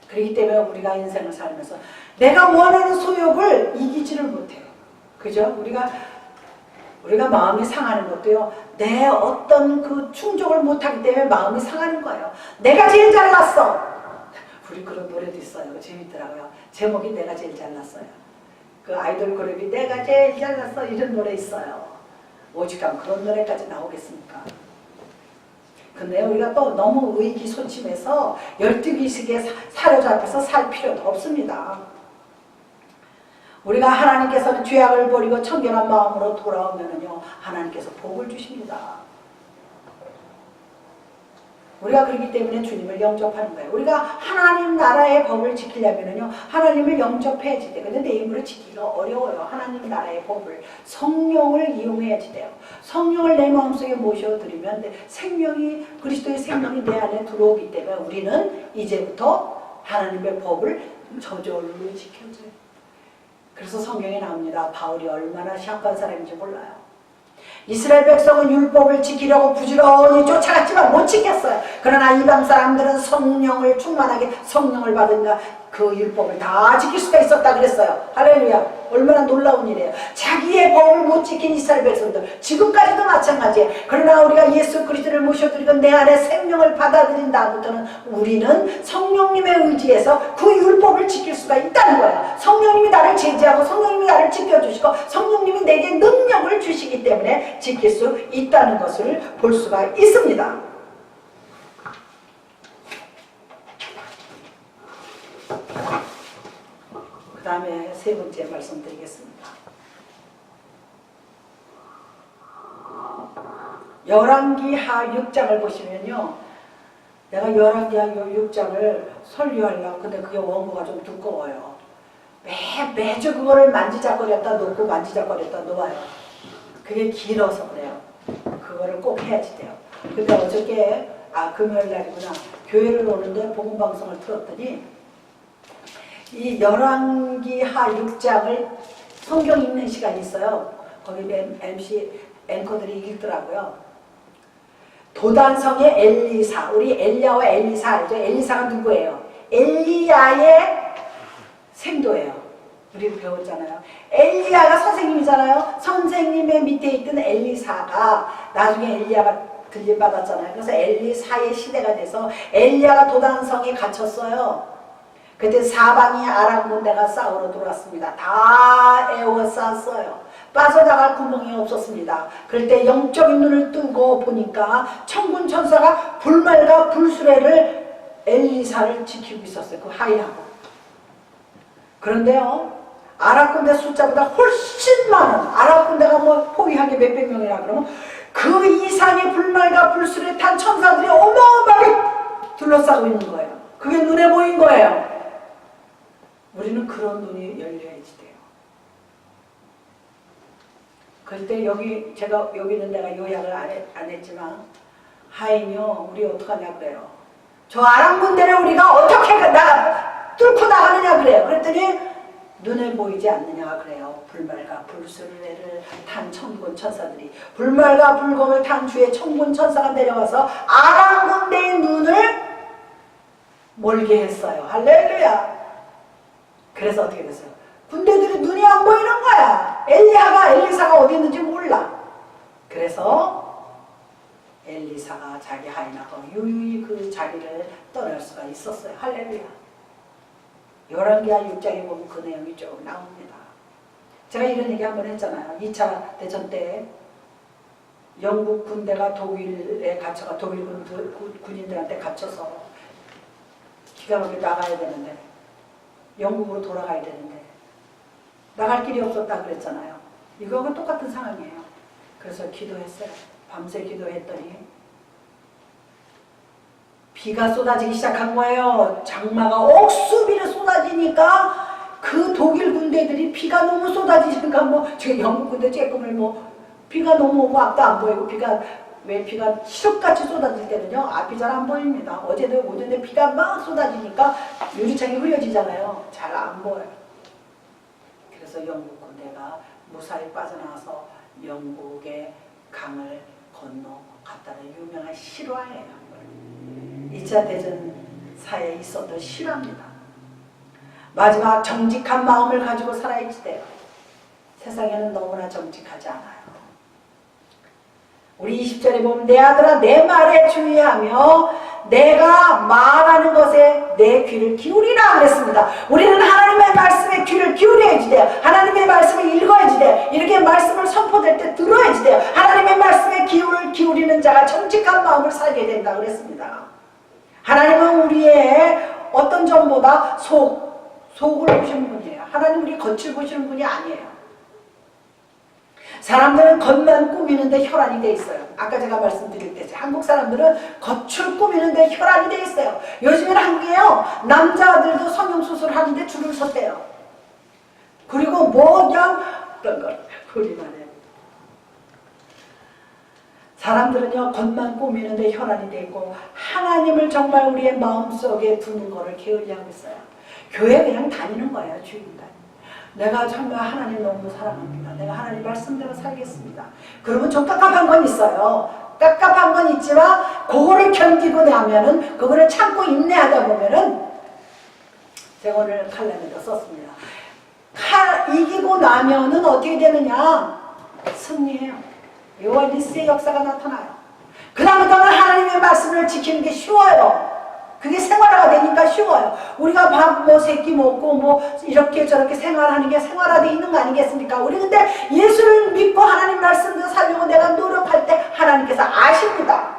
그렇기 때문에 우리가 인생을 살면서 내가 원하는 소욕을 이기지를 못해요. 그죠? 우리가 마음이 상하는 것도요, 내 어떤 그 충족을 못하기 때문에 마음이 상하는 거예요. 내가 제일 잘났어. 우리 그런 노래도 있어요. 재밌더라고요. 제목이 내가 제일 잘났어요. 그 아이돌 그룹이 내가 제일 잘났어 이런 노래 있어요. 오직한 그런 노래까지 나오겠습니까? 근데 우리가 또 너무 의기소침해서 열등의식에 사로잡혀서 살 필요도 없습니다. 우리가 하나님께서는 죄악을 버리고 청결한 마음으로 돌아오면은요, 하나님께서 복을 주십니다. 우리가 그렇기 때문에 주님을 영접하는 거예요. 우리가 하나님 나라의 법을 지키려면은요, 하나님을 영접해야지 돼요. 근데 내 힘으로 지키기가 어려워요. 하나님 나라의 법을. 성령을 이용해야지 돼요. 성령을 내 마음속에 모셔드리면 그리스도의 생명이 내 안에 들어오기 때문에 우리는 이제부터 하나님의 법을 저절로 지켜줘요. 그래서 성경에 나옵니다. 바울이 얼마나 시악한 사람인지 몰라요. 이스라엘 백성은 율법을 지키려고 부지런히 쫓아갔지만 못 지켰어요. 그러나 이방 사람들은 성령을 충만하게 성령을 받으니까 그 율법을 다 지킬 수가 있었다 그랬어요. 할렐루야. 얼마나 놀라운 일이에요. 자기의 법을 못 지킨 이스라엘 백성들, 지금까지도 마찬가지예요. 그러나 우리가 예수 그리스도를 모셔드리고 내 안에 생명을 받아들인 다음부터는 우리는 성령님의 의지에서 그 율법을 지킬 수가 있다는 거예요. 성령님이 나를 제지하고 성령님이 나를 지켜주시고 성령님이 내게 능력을 주시기 때문에 지킬 수 있다는 것을 볼 수가 있습니다. 그 다음에 세 번째 말씀드리겠습니다. 열왕기하 6장을 보시면요, 내가 열왕기하 6장을 설교하려고, 근데 그게 원고가 좀 두꺼워요. 매주 그거를 만지작거렸다 놓고 만지작거렸다 놓아요. 그게 길어서 그래요. 그거를 꼭 해야지 돼요. 근데 어저께 금요일 날이구나, 교회를 오는데 복음방송을 틀었더니 이 열왕기하 6장을 성경 읽는 시간이 있어요. 거기 MC 앵커들이 읽더라고요. 도단성의 엘리사, 우리 엘리야와 엘리사 알죠? 엘리사가 누구예요? 엘리야의 생도예요. 우리 배웠잖아요. 엘리야가 선생님이잖아요. 선생님의 밑에 있던 엘리사가 나중에 엘리야가 들림받았잖아요. 그래서 엘리사의 시대가 돼서 엘리야가 도단성에 갇혔어요. 그때 사방이 아람 군대가 싸우러 들어왔습니다. 다 에워쌌어요. 빠져나갈 구멍이 없었습니다. 그럴 때 영적인 눈을 뜨고 보니까 천군 천사가 불말과 불수레를 엘리사를 지키고 있었어요. 그 하이하고. 그런데요, 아랍 군대 숫자보다 훨씬 많은, 아랍 군대가 뭐 포위하게 몇백 명이라 그러면 그 이상의 불말과 불수레 탄 천사들이 어마어마하게 둘러싸고 있는 거예요. 그게 눈에 보인 거예요. 우리는 그런 눈이 열려야지 돼요. 그때 여기 제가 여기는 내가 요약을 안 했지만 하임이요, 우리 어떡하냐 그래요. 저 아람 군대를 우리가 어떻게 뚫고 나가느냐 그래요. 그랬더니 눈에 보이지 않느냐 그래요. 불말과 불수레를 탄 천군 천사들이, 불말과 불검을 탄 주의 천군 천사가 내려와서 아람 군대의 눈을 멀게 했어요. 할렐루야. 그래서 어떻게 됐어요? 군대들이 눈이 안 보이는 거야. 엘리사가 어디 있는지 몰라. 그래서 엘리사가 자기 하인하고 유유히 그 자리를 떠날 수가 있었어요. 할렐루야. 열왕기하 6장에 보면 그 내용이 쭉 나옵니다. 제가 이런 얘기 한번 했잖아요. 2차 대전 때 영국 군대가 독일에 갇혀가 독일 군인들한테 갇혀서 기가 막히게 나가야 되는데, 영국으로 돌아가야 되는데 나갈 길이 없었다 그랬잖아요. 이거하고 똑같은 상황이에요. 그래서 기도했어요. 밤새 기도했더니 비가 쏟아지기 시작한 거예요. 장마가 억수비를 쏟아지니까 그 독일 군대들이 비가 너무 쏟아지니까 뭐 지금 영국 군대 쬐끔을 뭐 비가 너무 오고 앞도 안 보이고, 왜 비가 시럽같이 쏟아질 때는요, 앞이 잘 안 보입니다. 어제도 오전에 비가 막 쏟아지니까 유리창이 흐려지잖아요. 잘 안 보여요. 그래서 영국 군대가 무사히 빠져나와서 영국의 강을 건너갔다는 유명한 실화예요. 2차 대전사에 있었던 실화입니다. 마지막 정직한 마음을 가지고 살아야지 돼요. 세상에는 너무나 정직하지 않아요. 우리 20절에 보면 내 아들아 내 말에 주의하며 내가 말하는 것에 내 귀를 기울이라 그랬습니다. 우리는 하나님의 말씀에 귀를 기울여야지 돼요. 하나님의 말씀을 읽어야지 돼요. 이렇게 말씀을 선포될 때 들어야지 돼요. 하나님의 말씀에 기울이는 자가 정직한 마음을 살게 된다 그랬습니다. 하나님은 우리의 어떤 점보다 속을 보시는 분이에요. 하나님 우리 겉을 보시는 분이 아니에요. 사람들은 겉만 꾸미는데 혈안이 돼 있어요. 아까 제가 말씀드릴 때 한국 사람들은 겉을 꾸미는데 혈안이 돼 있어요. 요즘에는 한국에요, 남자들도 성형수술 하는데 줄을 섰대요. 그리고 그냥 어떤 걸 우리만 해요. 사람들은요, 겉만 꾸미는데 혈안이 돼 있고 하나님을 정말 우리의 마음속에 두는 거를 게을리하고 있어요. 교회 그냥 다니는 거예요. 주일날 내가 정말 하나님 너무 사랑합니다. 내가 하나님 말씀대로 살겠습니다. 그러면 좀 깝깝한 건 있어요. 깝깝한 건 있지만 그거를 견디고 나면은, 그거를 참고 인내하다 보면은, 제가 오늘 칼럼에도 썼습니다. 이기고 나면은 어떻게 되느냐? 승리해요. 요한리스의 역사가 나타나요. 그 다음부터는 하나님의 말씀을 지키는 게 쉬워요. 그게 생활화가 되니까 쉬워요. 우리가 밥 세끼 먹고 이렇게 저렇게 생활하는 게 생활화되어 있는 거 아니겠습니까? 우리 근데 예수를 믿고 하나님 말씀도 살려고 내가 노력할 때 하나님께서 아십니다.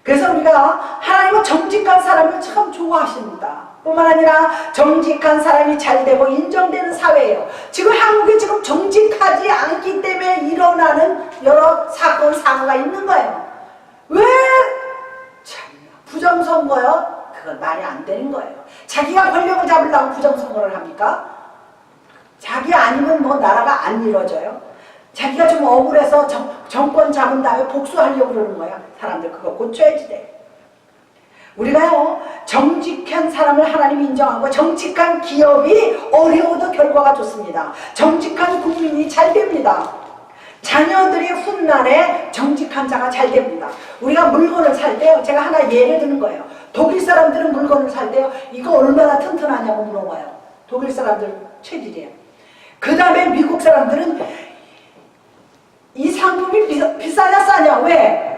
그래서 우리가 하나님은 정직한 사람을 참 좋아하십니다. 뿐만 아니라 정직한 사람이 잘되고 인정되는 사회예요. 지금 한국이 지금 정직하지 않기 때문에 일어나는 여러 사건 사고가 있는 거예요. 왜? 부정선거요? 그건 말이 안 되는 거예요. 자기가 권력을 잡으려고 부정선거를 합니까? 자기 아니면 나라가 안 이루어져요. 자기가 좀 억울해서 정권 잡은 다음에 복수하려고 그러는 거야. 사람들 그거 고쳐야지 돼. 우리가요, 정직한 사람을 하나님이 인정하고 정직한 기업이 어려워도 결과가 좋습니다. 정직한 국민이 잘 됩니다. 자녀들이 훗날에 정직한 자가 잘 됩니다. 우리가 물건을 살 때요, 제가 하나 예를 드는 거예요. 독일 사람들은 물건을 살 때요. 이거 얼마나 튼튼하냐고 물어봐요. 독일 사람들 체질이에요. 그 다음에 미국 사람들은 이 상품이 비싸냐 싸냐 왜?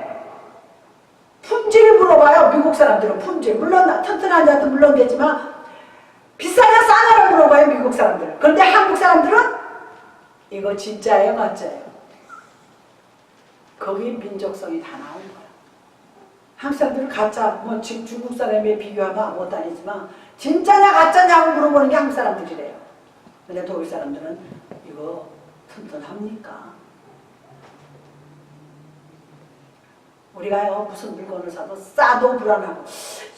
품질을 물어봐요. 미국 사람들은 품질. 물론 튼튼하냐도 물론 되지만 비싸냐 싸냐를 물어봐요. 미국 사람들은. 그런데 한국 사람들은 이거 진짜예요 가짜예요? 거기 민족성이 다 나온 거예요. 한국 사람들은 가짜, 뭐 중국 사람에 비교하면 아무것도 아니지만 진짜냐 가짜냐고 물어보는 게 한국 사람들이래요. 근데 독일 사람들은 이거 튼튼합니까? 우리가요 무슨 물건을 사도 싸도 불안하고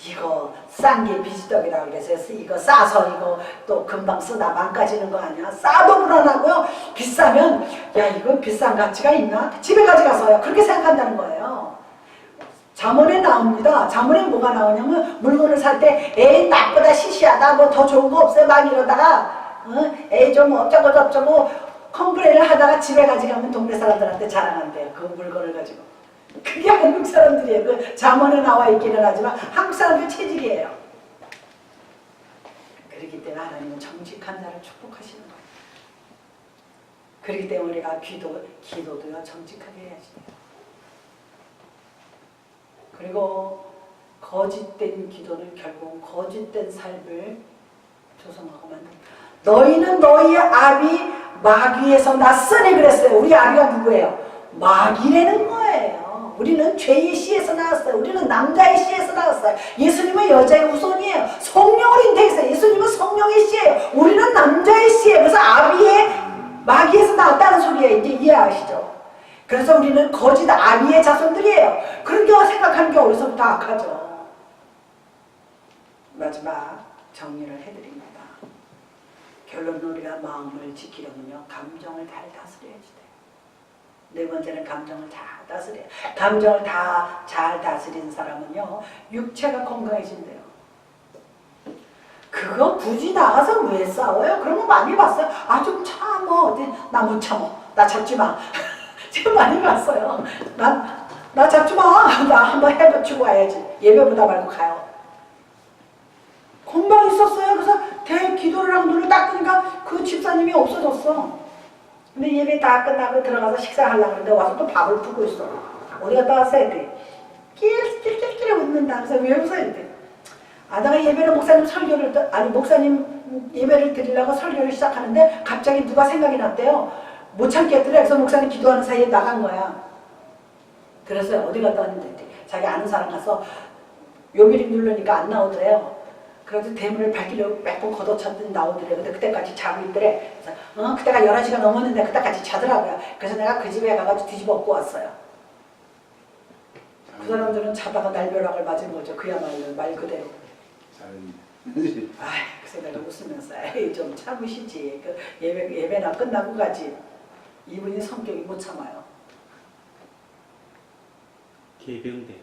이거 싼 게 비지떡이라고 그래서 이거 싸서 이거 또 금방 쓰다 망가지는 거 아니야? 싸도 불안하고요. 비싸면 야 이거 비싼 가치가 있나? 집에 가져가서요. 그렇게 생각한다는 거예요. 잠언에 나옵니다. 잠언에 뭐가 나오냐면 물건을 살 때 에이 나쁘다 시시하다 뭐 더 좋은 거 없어요 막 이러다가 에이 좀 어쩌고 저쩌고 컴플레인을 하다가 집에 가져가면 동네 사람들한테 자랑한대요. 그 물건을 가지고. 그게 한국 사람들이에요. 그 잠언에 나와 있기는 하지만 한국 사람들 체질이에요. 그렇기 때문에 하나님은 정직한 자를 축복하시는 거예요. 그렇기 때문에 우리가 기도도요 정직하게 해야지 돼요. 그리고 거짓된 기도는 결국 거짓된 삶을 조성하고 만든다. 너희는 너희 아비 마귀에서 났으니 그랬어요. 우리 아비가 누구예요? 마귀라는 거예요. 우리는 죄의 씨에서 나왔어요. 우리는 남자의 씨에서 나왔어요. 예수님은 여자의 후손이에요. 성령을 잉태했어요. 예수님은 성령의 씨예요. 우리는 남자의 씨예요. 그래서 아비의 마귀에서 나왔다는 소리예요. 이제 이해하시죠? 그래서 우리는 거짓 아비의 자손들이에요. 그렇게 생각하는 게 어디서부터 악하죠. 마지막 정리를 해드립니다. 결론은 우리가 마음을 지키려면요 감정을 잘 다스려야지 돼요. 네 번째는 감정을 잘 다스려요. 감정을 다 잘 다스린 사람은요 육체가 건강해진대요. 그거 굳이 나가서 왜 싸워요? 그런 거 많이 봤어요. 아 좀 참어. 어디 나 못 참어. 나 잡지 마. 지금 많이 봤어요. 나 잡지 마. 나 한번 해보치고 와야지. 예배보다 말고 가요. 금방 있었어요. 그래서 기도를 하고 눈을 딱 뜨니까 그 집사님이 없어졌어. 근데 예배 다 끝나고 들어가서 식사하려고 하는데 와서 또 밥을 푸고 있어. 어디 갔다 왔어야 돼? 낄낄낄낄 웃는다. 그래서 왜 웃어야 돼? 내가 예배를 목사님 예배를 드리려고 설교를 시작하는데 갑자기 누가 생각이 났대요. 못 참겠더래. 그래서 목사님 기도하는 사이에 나간 거야. 그래서 어디 갔다 왔는데 자기 아는 사람 가서 요미를 누르니까 안 나오더래요. 그래도 대문을 밝히려고 몇 번 걷어쳤더니 나오더래. 근데 그때까지 자고 있더래. 그래서 그때가 11시가 넘었는데 그때까지 자더라고요. 그래서 내가 그 집에 가가지고 뒤집어 엎고 왔어요. 그 사람들은 자다가 날벼락을 맞은 거죠. 그야말로 말 그대로. 그래서 내가 웃으면서 에이 좀 참으시지. 그 예배나 끝나고 가지. 이분이 성격이 못 참아요. 개병대.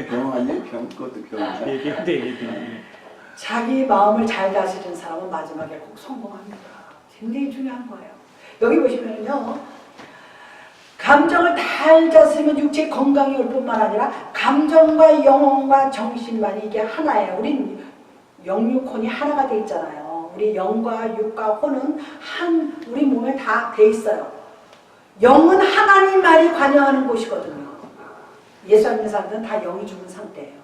병 아니에요? 병 그것도 병이야. 개병대. 자기 마음을 잘 다스리는 사람은 마지막에 꼭 성공합니다. 굉장히 중요한 거예요. 여기 보시면요. 감정을 잘 다스리면 육체 건강이 올 뿐만 아니라 감정과 영혼과 정신만이 이게 하나예요. 우린 영육혼이 하나가 돼 있잖아요. 우리 영과 육과 혼은 우리 몸에 다 돼 있어요. 영은 하나님만이 관여하는 곳이거든요. 예수 안 믿는 사람들은 다 영이 죽은 상태예요.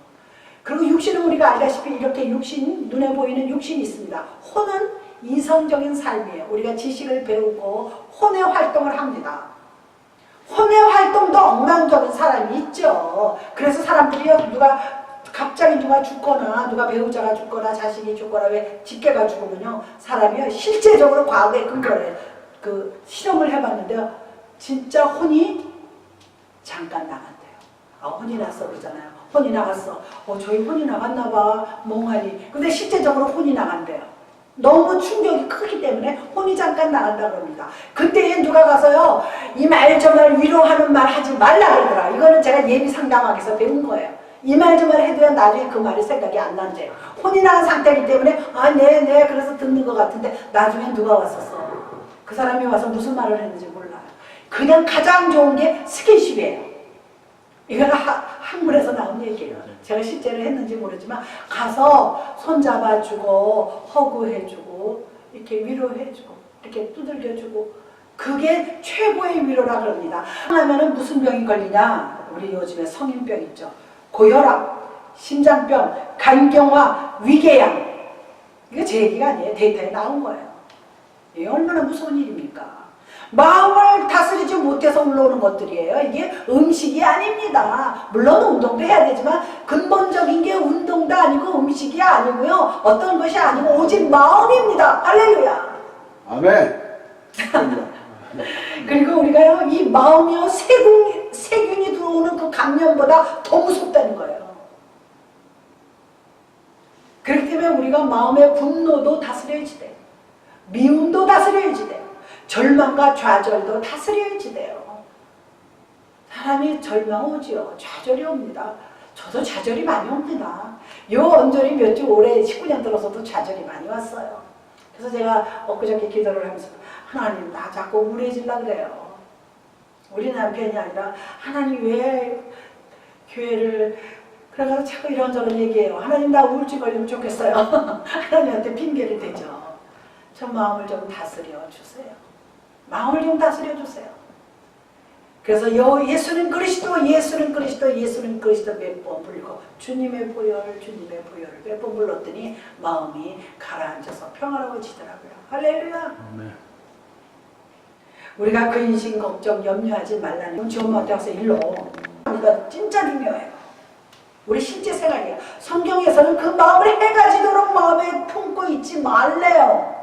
그리고 육신은 우리가 알다시피 이렇게 눈에 보이는 육신이 있습니다. 혼은 이성적인 삶이에요. 우리가 지식을 배우고 혼의 활동을 합니다. 혼의 활동도 엉망적인 사람이 있죠. 그래서 사람들이 갑자기 누가 죽거나 누가 배우자가 죽거나 자식이 죽거나 왜 직계가 죽으면요 사람이 실제적으로 과거에 근거를 실험을 해봤는데요 진짜 혼이 잠깐 나간대요. 혼이 났어 그러잖아요. 혼이 나갔어. 저희 혼이 나갔나 봐 멍하니. 근데 실제적으로 혼이 나간대요. 너무 충격이 크기 때문에 혼이 잠깐 나간다 그럽니다. 그때에 누가 가서요 이 말 저 말 위로하는 말 하지 말라 그러더라. 이거는 제가 예비 상담학에서 배운 거예요. 이 말 저 말 해도야 나중에 그 말이 생각이 안 난대요. 혼이 나간 상태이기 때문에 네 그래서 듣는 것 같은데 나중에 누가 왔었어. 그 사람이 와서 무슨 말을 했는지 몰라요. 그냥 가장 좋은 게 스킨십이에요. 이건 학문에서 나온 얘기예요. 제가 실제로 했는지 모르지만 가서 손잡아주고 허구해주고 이렇게 위로해주고 이렇게 두들겨주고 그게 최고의 위로라 그럽니다. 하면은 무슨 병이 걸리냐? 우리 요즘에 성인병 있죠. 고혈압, 심장병, 간경화, 위궤양. 이거 제 얘기가 아니에요. 데이터에 나온 거예요. 이게 얼마나 무서운 일입니까? 마음을 다스리지 못해서 올라오는 것들이에요. 이게 음식이 아닙니다. 물론 운동도 해야 되지만 근본적인 게 운동도 아니고 음식이 아니고요. 어떤 것이 아니고 오직 마음입니다. 할렐루야. 아멘. 그리고 우리가요, 이 마음이요, 세균이 들어오는 그 감염보다 더 무섭다는 거예요. 그렇기 때문에 우리가 마음의 분노도 다스려야지 돼요. 미움도 다스려야지 돼요. 절망과 좌절도 다스려야지 돼요. 사람이 절망 오지요. 좌절이 옵니다. 저도 좌절이 많이 옵니다. 요 언저리 몇 주 올해 19년 들어서도 좌절이 많이 왔어요. 그래서 제가 엊그저께 기도를 하면서 하나님 나 자꾸 우울해지려고 그래요. 우리 남편이 아니라 하나님 왜 교회를 그래서 자꾸 이런저런 얘기해요. 하나님 나 우울증 걸리면 좋겠어요. 하나님한테 핑계를 대죠. 저 마음을 좀 다스려 주세요. 마음을 좀 다스려 주세요. 그래서 예수는 그리스도, 예수는 그리스도, 예수는 그리스도 몇 번 불고 주님의 보혈, 주님의 보혈을 몇 번 불렀더니 마음이 가라앉아서 평화로워지더라고요. 할렐루야. 아멘. 우리가 근심, 걱정, 염려하지 말라는 지엄마한테 와서 일로. 이거 진짜 중요해요. 우리 실제 생활이에요. 성경에서는 그 마음을 해가 지도록 마음에 품고 있지 말래요.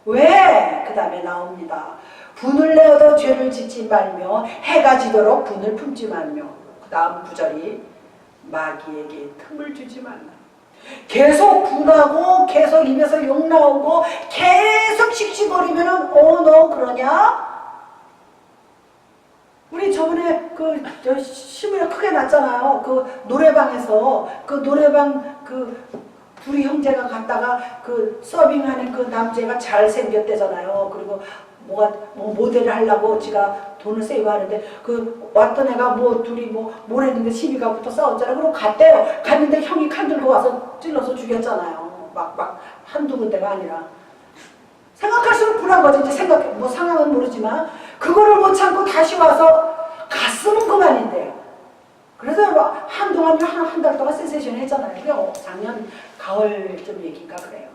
왜? 그 다음에 나옵니다. 분을 내어도 죄를 짓지 말며 해가 지도록 분을 품지 말며 그 다음 구절이 마귀에게 틈을 주지 말라. 계속 분하고 계속 입에서 욕 나오고 계속 씩씩거리면은 너 그러냐? 우리 저번에 그 신문에 크게 났잖아요. 그 노래방에서 그 노래방 둘이 형제가 갔다가 그 서빙하는 그 남자가 잘생겼대잖아요. 그리고 뭐 모델을 하려고 지가 돈을 세이브하는데 그 왔던 애가 둘이 뭘 했는데 시비가 붙어 싸웠잖아요. 그리고 갔대요. 갔는데 형이 칼 들고 와서 찔러서 죽였잖아요. 막 한두 군데가 아니라. 생각할수록 불안 거지. 이제 상황은 모르지만 그거를 못 참고 다시 와서 갔으면 그만인데요. 그래서 한동안 한 달 동안 센세이션 했잖아요. 그게 작년 가을쯤 얘기인가 그래요.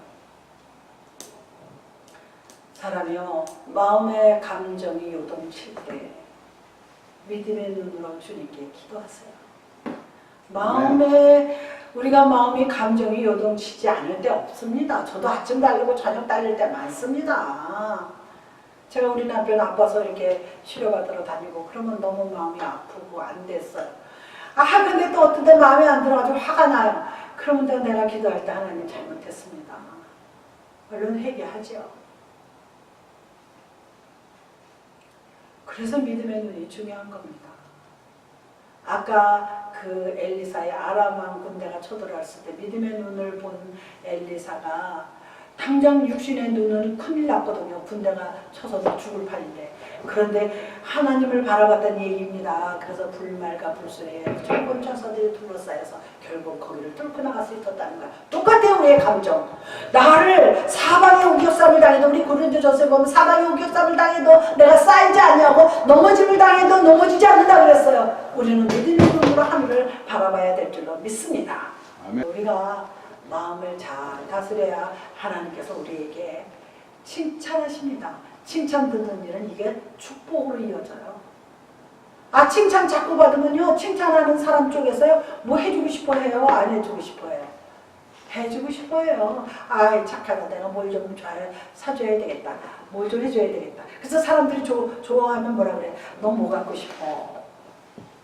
사람이요, 마음의 감정이 요동칠 때 믿음의 눈으로 주님께 기도하세요. 우리가 마음이 감정이 요동치지 않을 때 없습니다. 저도 아침 달리고 저녁 달릴 때 많습니다. 제가 우리 남편 아파서 이렇게 치료받으러 다니고 그러면 너무 마음이 아프고 안 됐어요. 근데 또 어떤 때 마음에 안 들어가지고 화가 나요. 그러면 또 내가 기도할 때 하나님 잘못했습니다. 얼른 회개하죠. 그래서 믿음의 눈이 중요한 겁니다. 아까 그 엘리사의 아람 왕 군대가 쳐들어왔을 때 믿음의 눈을 본 엘리사가 당장 육신의 눈은 큰일 났거든요. 군대가 쳐서도 죽을 판인데. 그런데 하나님을 바라봤다는 얘기입니다. 그래서 불말과 불순에 철권 천사들이 둘러싸여서 결국 거기를 뚫고 나갈 수 있었다는 거야. 똑같아요. 우리의 감정. 나를 사방에 우겨쌈을 당해도 우리 고린도전서에 보면 사방에 우겨쌈을 당해도 내가 쌓이지 않냐고 넘어짐을 당해도 넘어지지 않는다 그랬어요. 우리는 믿음의 눈으로 하늘을 바라봐야 될 줄로 믿습니다. 아멘. 우리가 마음을 잘 다스려야 하나님께서 우리에게 칭찬하십니다. 칭찬 듣는 일은 이게 축복으로 이어져요. 칭찬 자꾸 받으면요, 칭찬하는 사람 쪽에서요, 뭐 해주고 싶어 해요? 안 해주고 싶어 해요? 해주고 싶어 해요. 착하다. 내가 뭘 좀 사줘야 되겠다. 뭘 좀 해줘야 되겠다. 그래서 사람들이 좋아하면 뭐라 그래? 너 뭐 갖고 싶어?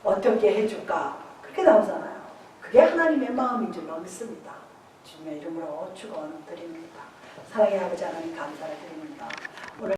어떻게 해줄까? 그렇게 나오잖아요. 그게 하나님의 마음인 줄로 믿습니다. 주님의 이름으로 축원드립니다. 사랑의 아버지 하나님 감사를 드립니다. 오늘